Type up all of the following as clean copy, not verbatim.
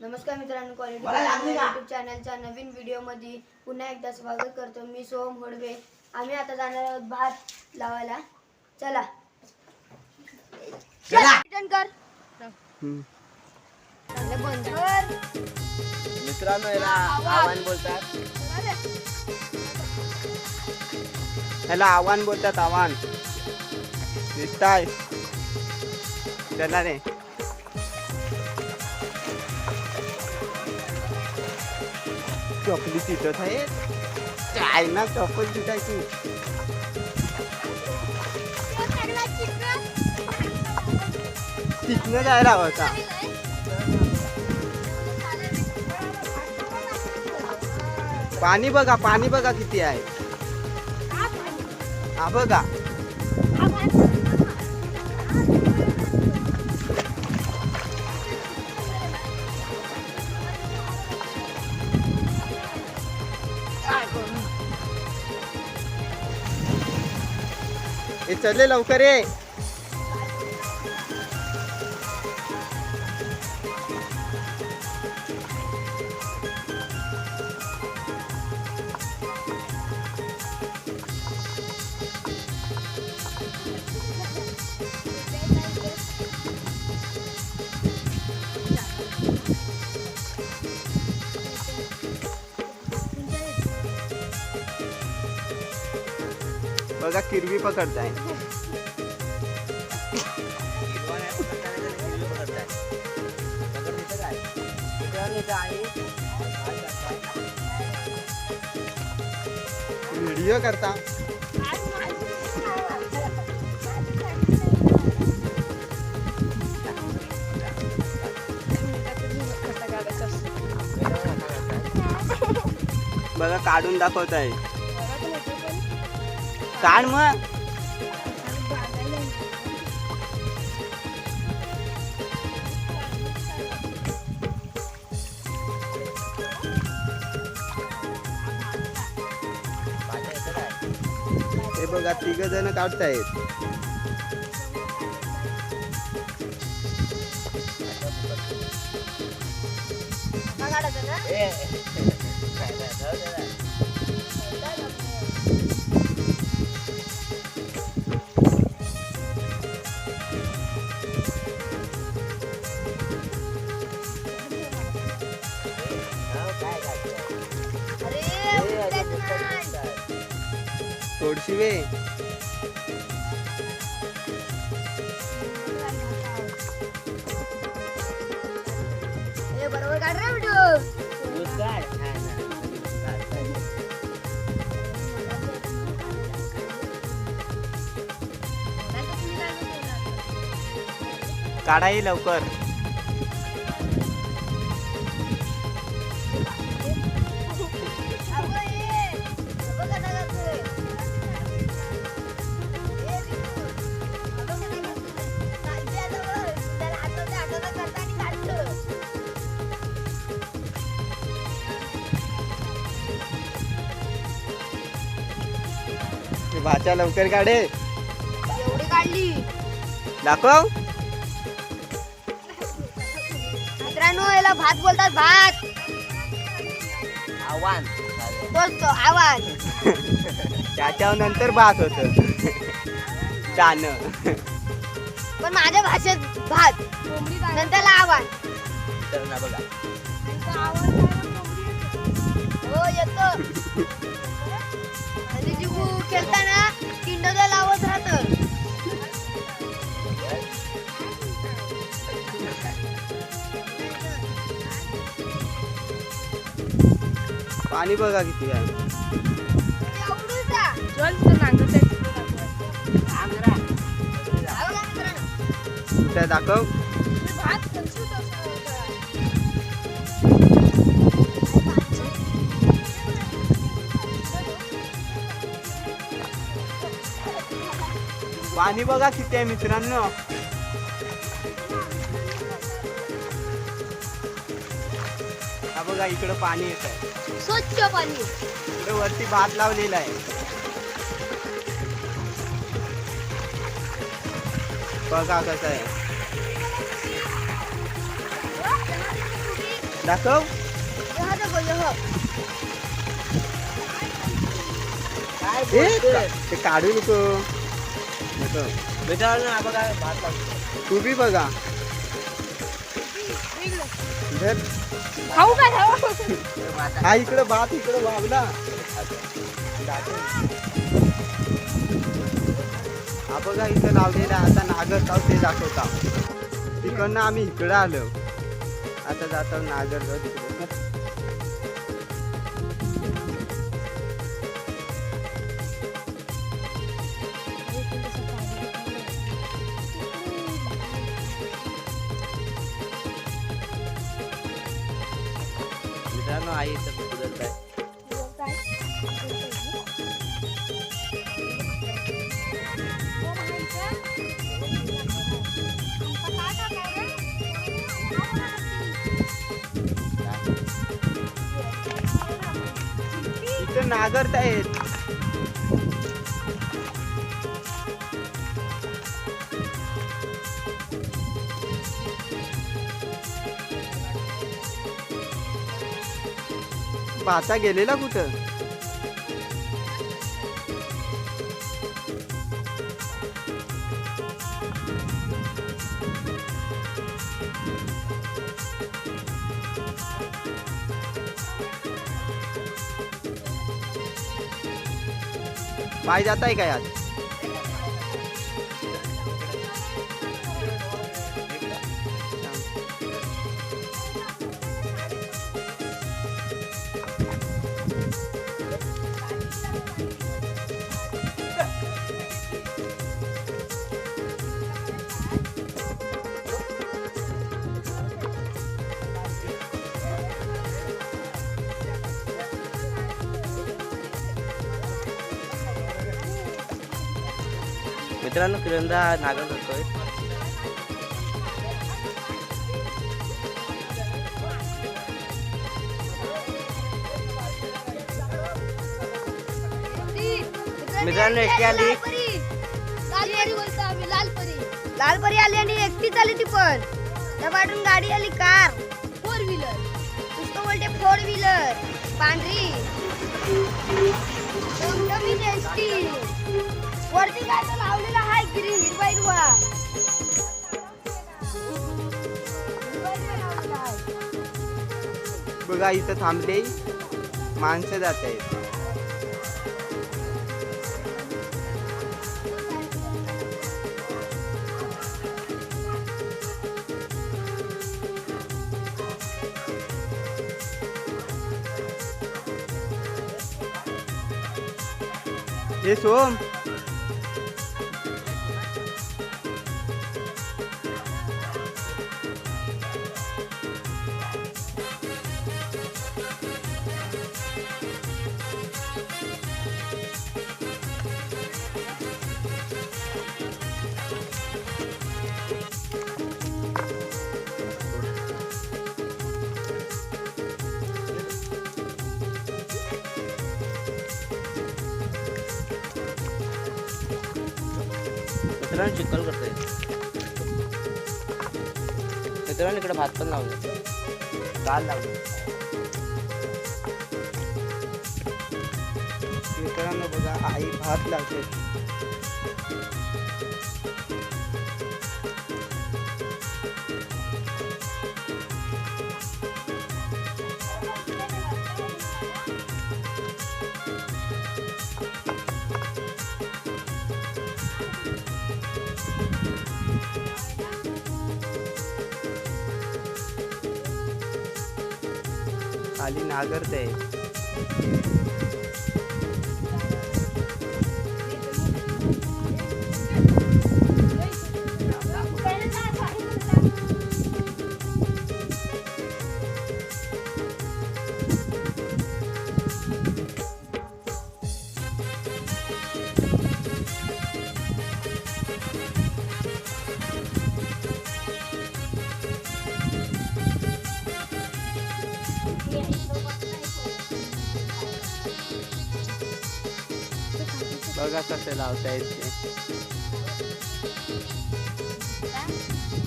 नमस्कार मित्रांनो, quality YouTube चॅनलच्या नवीन व्हिडिओमध्ये पुन्हा एकदा स्वागत करतो. मी सोहम होडवे. आम्ही आता जाणार आहोत भात लावायला. चला रिटर्न कर. बंद कर. मित्रांनो, याला आव्हान बोलतात. याला आव्हान बोलतात. आव्हान दिसताय चला रे. चपली तिथत आहे. काय ना चप्पल तिथायची. तिथनं जायला हवं होता. पाणी बघा किती आहे. हा बघा. हे चले लवकर ये. बघा किरवी पकडताय. व्हिडिओ करता. बघा काढून दाखवत आहे. काढ मग. हे बघा 3 जण काढतायत. थोडशी वे. बरोबर काढ रे व्हिडिओ. काढाही लवकर. भाच्या लवकर काढे. एवढी काढली. दाखव. मित्रांनो, याला भात बोलतात. भात आव्हान बोलतो. आवाज त्याच्या नंतर भात होत. दान. पण माझ्या भाषेत भात नंतरला आवाज. बघा. हो येतो. आणि जिगू खेळताना किंडोला लावत राहत. पाणी बघा किती आहे. कुठे दाखव. पाणी बघा किती आहे मित्रांनो. हा बघा इकडं पाणी येत आहे. स्वच्छ पाणी. इकडे वरती भात लावलेला आहे. बघा कसं आहे. दाखव. यह देखो यह. ते काढू नको. तू बी बघा. धर. खाऊ काय खाऊ. हा इकडं भात इकडं वावला. हा बघा इथं लावलेला आता नागरगाव ते दाखवता. तिकडनं आम्ही इकडं आलो. आता जातो नागरगाव तिकडे. मित्रांनो आई इथं कुदत आहे. इथं नागरतायत. पाचा गेलेला कुठं. पाय जात आहे काय आज. मित्रांनो किरंदा नागर करतोय. मित्रांनो एकटी आली. लालपरी बोलतो आम्ही. लालपरी आली आणि एकटीच आली ती पण. त्या पाठून गाडी आली कार 4 व्हीलर. नुसतं बोलते 4 व्हीलर पांढरी. वरती काय तर लावलेला आहे ग्रीन हिरवा. बघा इथं थांबले माणसं जात आहेत. हे सोम. मित्रांनो चिकल करतोय. मित्रांनो इकडे भात पण लावलं. डाळ लावलं. मित्रांनो बघा आई भात लावते. खाली नागरते. बघा कसे लावता येते.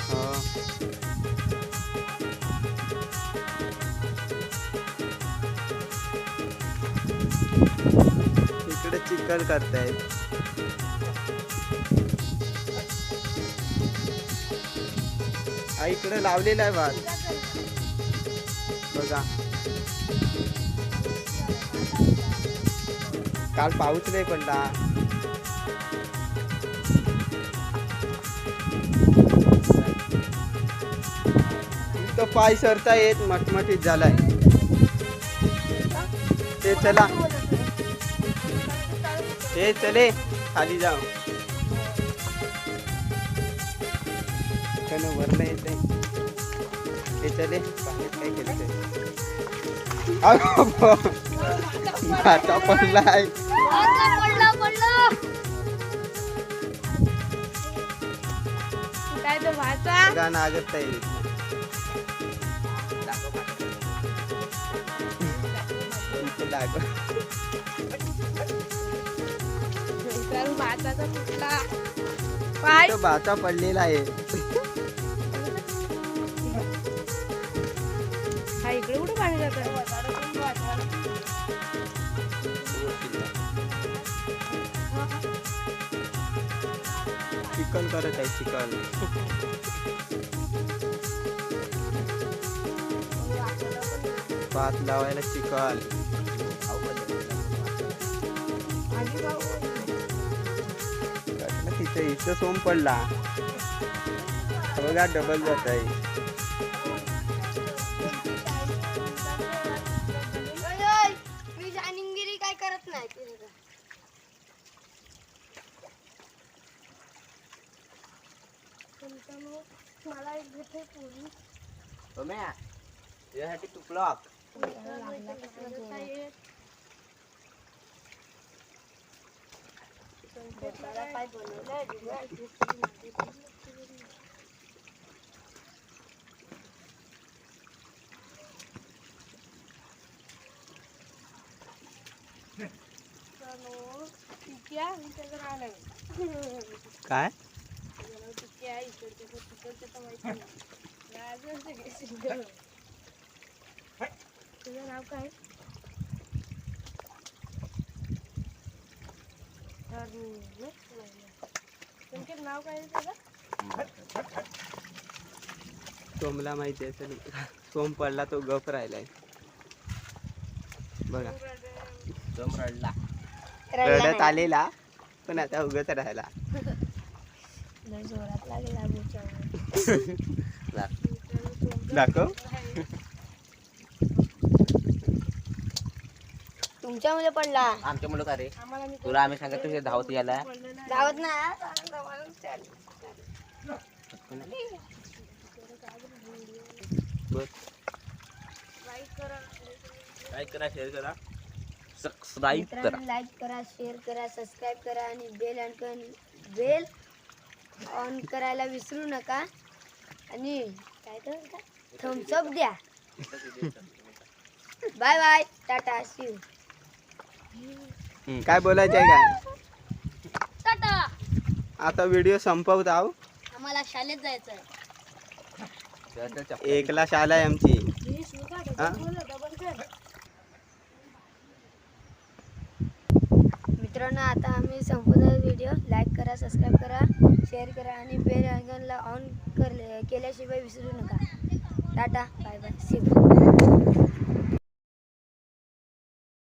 हो चिखल करतायत. हा इकडे लावलेला आहे भात बघा. काल पाऊस नाही पडला. तो पाय सरता येत मटमटीत झालाय. ते चला ते चले खाली जाऊ. वरला येत ते चले पाण्यात काय केलं आता पडलाय. काय तो भाचा गाणं आगत आहे. भाताचा तुटला पाय. तो भाता पडलेला आहे. हा इकडे कुठे पाणी जातं. चिकन करत आहे चिकन. भात लावायला चिकन. तिथे इथं सोम पडला बघा. डबल जात आहे. मी जाणीगिरी काय करत नाही. मला एक भेटे पोळी यासाठी तू ब्लॉक काय बनवलं. काय तुझं नाव काय. नाव काय सोमला माहिती असेल. सोम पडला तो गप राहिलाय बघा. सोम रडला. रडत आलेला पण आता उगत राहिला. जोरात लागेल दाखव. तुमच्या मुले पडला. आमच्या मुलं का रे तुला आम्ही सांगत तुझ्या धावत यायला धावत ना. लाईक करा शेअर करा सबस्क्राईब करा. लाईक करा शेअर करा सबस्क्राईब करा आणि बेल ऑन करायला विसरू नका. आणि काय तर थम्स अप द्या. Bye bye tata see you. काय बोलायचं आहे काय. टाटा. आता व्हिडिओ संपवत आहो. आम्हाला शाळेत जायचं आहे. 1ला शाळा आहे आमची. मित्रांनो आता आम्ही संपवतो व्हिडिओ. लाईक करा सबस्क्राईब करा शेअर करा आणि बेल आयकॉनला ऑन केल्याशिवाय विसरू नका. Tata bye bye see you.